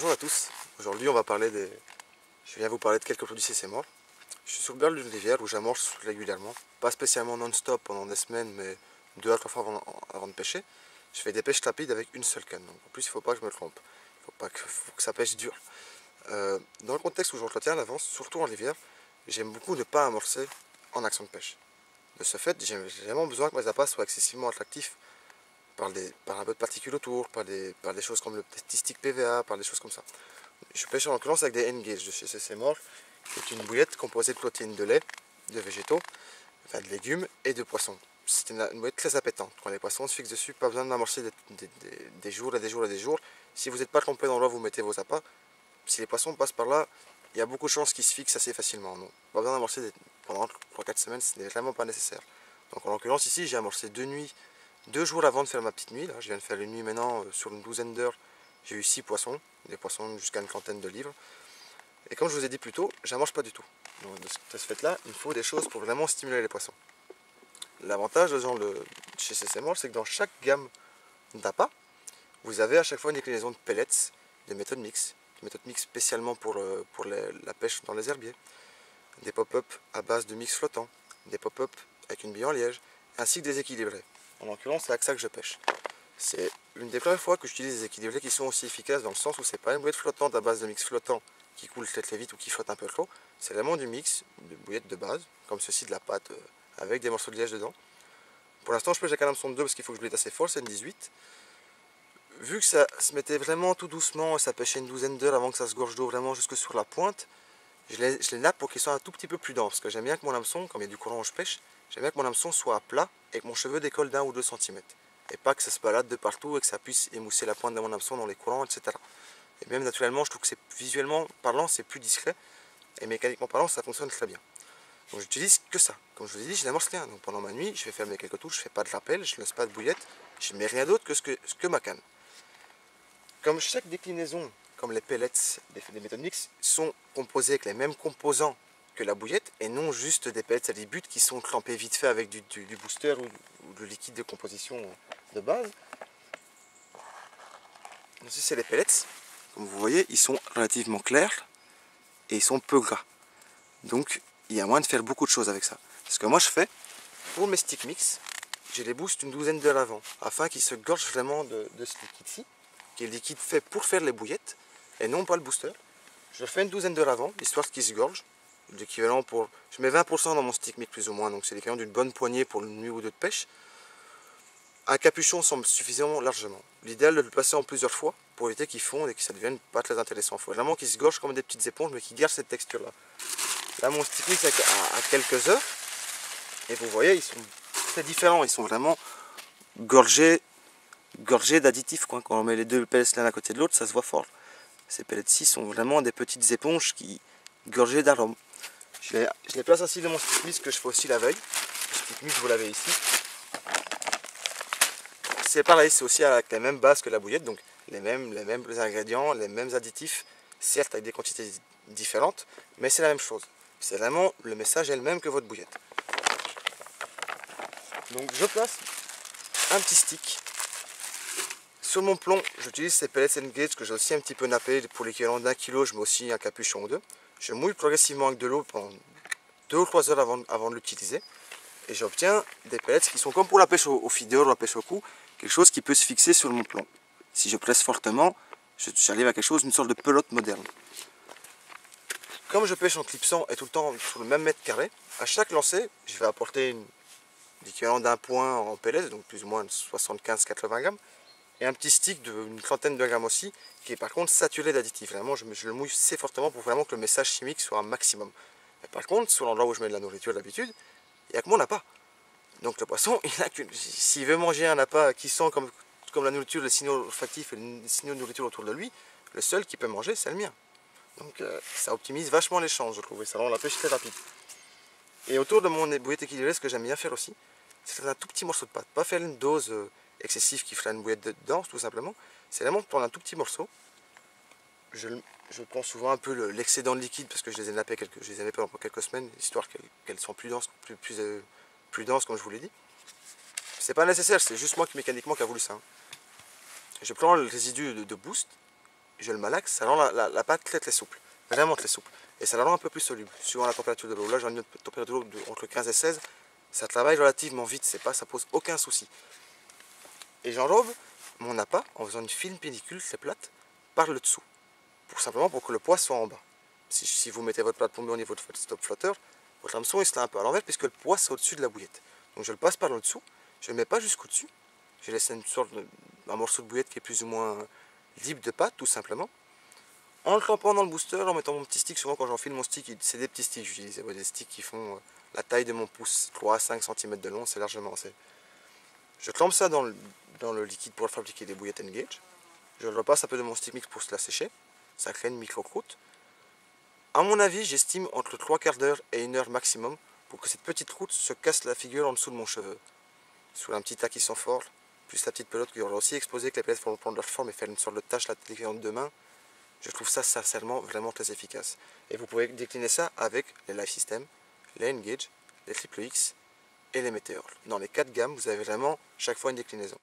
Bonjour à tous, aujourd'hui on va parler des... Je viens vous parler de quelques produits CC-Mort. Je suis sur le bord d'une rivière où j'amorce régulièrement, pas spécialement non-stop pendant des semaines, mais 2 à 3 fois avant de pêcher. Je fais des pêches rapides avec une seule canne, donc en plus il ne faut pas que je me trompe, faut que ça pêche dur. Dans le contexte où je retiens à l'avance, surtout en rivière, j'aime beaucoup ne pas amorcer en action de pêche. De ce fait, j'ai vraiment besoin que mes appâts soient excessivement attractifs par un peu de particules autour, par des choses comme le petit stick PVA, par des choses comme ça. Je pêche en l'occurrence avec des N-Gage de chez CC-Mort, qui est une bouillette composée de protéines de lait, de végétaux, enfin de légumes et de poissons. C'est une bouillette très appétante. Quand les poissons se fixent dessus, pas besoin d'amorcer des jours et des jours et des jours. Si vous n'êtes pas trompé dans l'eau, vous mettez vos appâts. Si les poissons passent par là, il y a beaucoup de chances qu'ils se fixent assez facilement. Donc, pas besoin d'amorcer pendant 3-4 semaines, ce n'est vraiment pas nécessaire. Donc en l'occurrence ici, j'ai amorcé 2 jours avant de faire ma petite nuit. Là, je viens de faire une nuit maintenant, sur une douzaine d'heures, j'ai eu 6 poissons, des poissons jusqu'à une trentaine de livres. Et comme je vous ai dit plus tôt, j'amorce pas du tout. Donc de ce fait-là, il me faut des choses pour vraiment stimuler les poissons. L'avantage chez CC-Mort, c'est que dans chaque gamme d'appâts, vous avez à chaque fois une déclinaison de pellets, de méthodes mixtes, spécialement pour la pêche dans les herbiers, des pop-up à base de mix flottant, des pop-up avec une bille en liège, ainsi que des équilibrés. En l'occurrence, c'est avec ça que je pêche. C'est une des premières fois que j'utilise des équilibrés qui sont aussi efficaces dans le sens où c'est pas une bouillette flottante à base de mix flottant qui coule très vite ou qui flotte un peu trop. C'est vraiment du mix de bouillette de base, comme ceci, de la pâte avec des morceaux de liège dedans. Pour l'instant, je pêche avec un hameçon de 2 parce qu'il faut que je bouillette assez fort, c'est une 18. Vu que ça se mettait vraiment tout doucement et ça pêchait une douzaine d'heures avant que ça se gorge d'eau vraiment jusque sur la pointe, je les nappe pour qu'ils soient un tout petit peu plus denses. Parce que j'aime bien que mon hameçon, comme il y a du courant où je pêche, j'aime bien que mon hameçon soit à plat et que mon cheveu décolle d'1 ou 2 cm. Et pas que ça se balade de partout et que ça puisse émousser la pointe de mon hameçon dans les courants, etc. Et même naturellement, je trouve que c'est visuellement parlant, c'est plus discret. Et mécaniquement parlant, ça fonctionne très bien. Donc j'utilise que ça. Comme je vous ai dit, je n'amorce rien. Donc pendant ma nuit, je vais faire mes quelques touches, je ne fais pas de rappel, je ne laisse pas de bouillette, je ne mets rien d'autre que ma canne. Comme chaque déclinaison, comme les pellets des méthodes mixtes, sont composés avec les mêmes composants que la bouillette et non juste des pellets à but qui sont clampés vite fait avec du booster ou du liquide de composition de base. Ensuite, c'est les pellets. Comme vous voyez, ils sont relativement clairs et ils sont peu gras. Donc, il y a moyen de faire beaucoup de choses avec ça. Ce que moi je fais, pour mes stick mix, je les booste une douzaine d'heures avant, afin qu'ils se gorgent vraiment de ce liquide-ci, qui est le liquide fait pour faire les bouillettes, et non pas le booster. Je le fais une douzaine d'heures avant, histoire qu'ils se gorgent. L'équivalent pour... Je mets 20% dans mon stick mix plus ou moins, donc c'est l'équivalent d'une bonne poignée pour une nuit ou deux de pêche. Un capuchon semble suffisamment largement. L'idéal de le placer en plusieurs fois, pour éviter qu'ils fondent et que ça devienne pas très intéressant. Il faut vraiment qu'ils se gorgent comme des petites éponges, mais qu'ils gardent cette texture-là. Là, mon stick mix à quelques heures, et vous voyez, ils sont très différents. Ils sont vraiment gorgés d'additifs. Quand on met les deux pellets l'un à côté de l'autre, ça se voit fort. Ces pellets-ci sont vraiment des petites éponges qui gorgées d'arômes. Je les place ainsi dans mon stick mix que je fais aussi la veille. Le stick mix, vous l'avez ici. C'est pareil, c'est aussi avec la même base que la bouillette, donc les mêmes ingrédients, les mêmes additifs, certes avec des quantités différentes, mais c'est la même chose. C'est vraiment, le message est le même que votre bouillette. Donc je place un petit stick. Sur mon plomb, j'utilise ces pellets N-Gage que j'ai aussi un petit peu nappé. Pour l'équivalent d'1 kg, je mets aussi un capuchon ou deux. Je mouille progressivement avec de l'eau pendant 2 ou 3 heures avant de l'utiliser. Et j'obtiens des pellets qui sont comme pour la pêche au feeder ou la pêche au cou, quelque chose qui peut se fixer sur mon plomb. Si je presse fortement, j'arrive à quelque chose, une sorte de pelote moderne. Comme je pêche en clipsant et tout le temps sur le même mètre carré, à chaque lancer, je vais apporter l'équivalent d'un point en pellets, donc plus ou moins 75-80 grammes, et un petit stick d'une trentaine de grammes aussi, qui est par contre saturé d'additifs. Vraiment, je le mouille assez fortement pour vraiment que le message chimique soit un maximum. Mais par contre, sur l'endroit où je mets de la nourriture d'habitude, il n'y a que mon appât. Donc le poisson, s'il veut manger un appât qui sent comme la nourriture, les signaux olfactifs et les signaux de nourriture autour de lui, le seul qui peut manger, c'est le mien. Donc ça optimise vachement l'échange, je trouve, et ça rend la pêche très rapide. Et autour de mon bouillette équilibrée, ce que j'aime bien faire aussi, c'est un tout petit morceau de pâte. Pas faire une dose excessive qui ferait une bouillette dense, tout simplement. C'est vraiment prendre un tout petit morceau. Je prends souvent un peu l'excédent de liquide parce que je les ai nappés pendant quelques semaines, histoire qu'elles soient plus denses, plus denses, comme je vous l'ai dit. C'est pas nécessaire, c'est juste moi qui mécaniquement qui a voulu ça. Je prends le résidu de boost je le malaxe, ça rend la pâte très très souple, vraiment très souple. Et ça la rend un peu plus soluble, suivant la température de l'eau. Là, j'ai une température de l'eau entre 15 et 16, ça travaille relativement vite, ça pose aucun souci. Et j'enrobe mon appât en faisant une fine pellicule très plate par le dessous, simplement pour que le poids soit en bas. Si vous mettez votre plat de plombier au niveau de votre stop flotteur, votre hameçon il sera un peu à l'envers puisque le poids c'est au-dessus de la bouillette. Donc je le passe par le dessous, je ne le mets pas jusqu'au dessus, je laisse un morceau de bouillette qui est plus ou moins libre de pâte tout simplement. En le clampant dans le booster, en mettant mon petit stick, souvent quand j'enfile mon stick, c'est des petits sticks, j'utilise des sticks qui font la taille de mon pouce, 3 à 5 cm de long, c'est largement assez. Je clampe ça dans le liquide pour fabriquer des bouillettes N-Gage. Je repasse un peu de mon stick mix pour se la sécher, ça crée une micro-croûte. A mon avis, j'estime entre 3/4 d'heure et 1 heure maximum pour que cette petite croûte se casse la figure en dessous de mon cheveu. Sous un petit tas qui sont forts, plus la petite pelote qui aura aussi explosé, que les palettes vont prendre leur forme et faire une sorte de tache l'équivalent de main. Je trouve ça sincèrement vraiment très efficace. Et vous pouvez décliner ça avec les Life System, les N-Gage, les Triple X et les Meteor. Dans les 4 gammes, vous avez vraiment chaque fois une déclinaison.